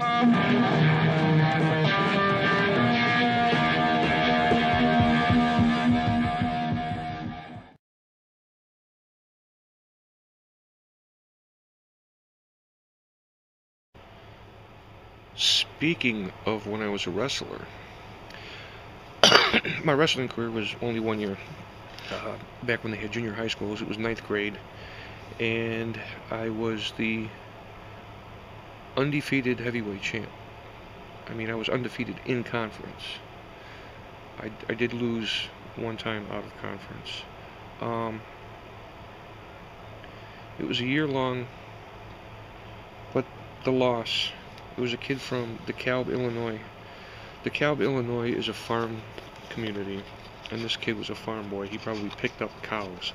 Speaking of when I was a wrestler, my wrestling career was only 1 year. Back when they had junior high schools, it was ninth grade, and I was the undefeated heavyweight champ. I mean, I was undefeated in conference. I did lose one time out of conference. Um, it was a year long, but the loss, it was a kid from DeKalb, Illinois. DeKalb, Illinois is a farm community, and this kid was a farm boy. He probably picked up cows,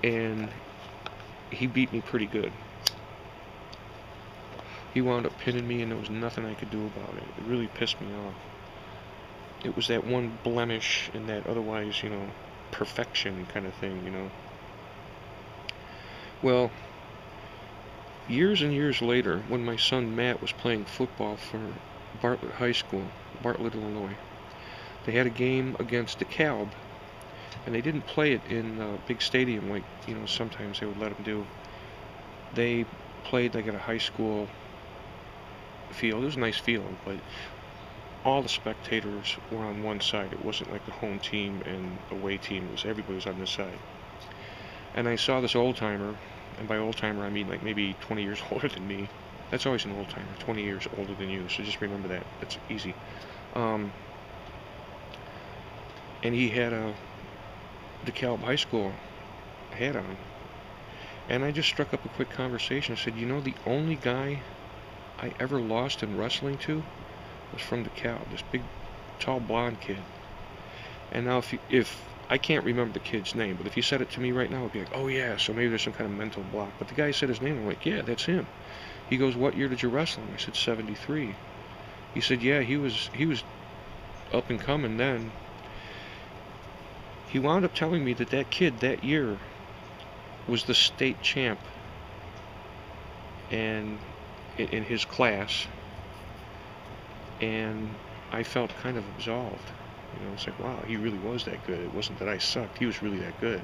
and he beat me pretty good. He wound up pinning me, and there was nothing I could do about it. It really pissed me off. It was that one blemish in that otherwise, perfection kind of thing. Well, years and years later, when my son Matt was playing football for Bartlett High School, Bartlett, Illinois, they had a game against DeKalb, and they didn't play it in a big stadium like, sometimes they would let them do. They played like at a high school field. It was a nice field, but all the spectators were on one side. It wasn't like the home team and away team. It was everybody was on this side. And I saw this old timer, and by old timer I mean like maybe 20 years older than me. That's always an old timer, 20 years older than you. So just remember that. That's easy. And he had a DeKalb High School hat on. And I just struck up a quick conversation. I said, the only guy I ever lost in wrestling to was from DeKalb, this big, tall, blonde kid. And now if I can't remember the kid's name, but if you said it to me right now, I'd be like, oh yeah, so maybe there's some kind of mental block. But the guy said his name, I'm like, yeah, that's him. He goes, what year did you wrestle? I said, 73. He said, yeah, he was up and coming then. He wound up telling me that kid that year was the state champ and in his class, and I felt kind of absolved. It's like, wow, he really was that good. It wasn't that I sucked. He was really that good.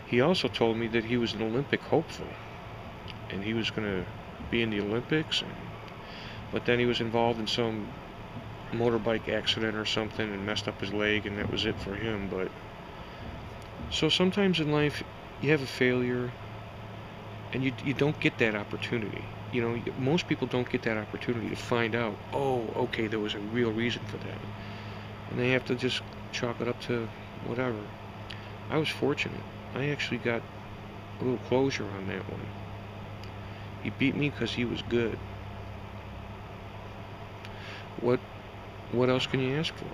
He also told me that he was an Olympic hopeful, and he was going to be in the Olympics, but then he was involved in some motorbike accident or something and messed up his leg, and that was it for him. But so sometimes in life you have a failure and you don't get that opportunity. Most people don't get that opportunity to find out, oh, okay, there was a real reason for that. And they have to just chalk it up to whatever. I was fortunate. I actually got a little closure on that one. He beat me because he was good. What else can you ask for?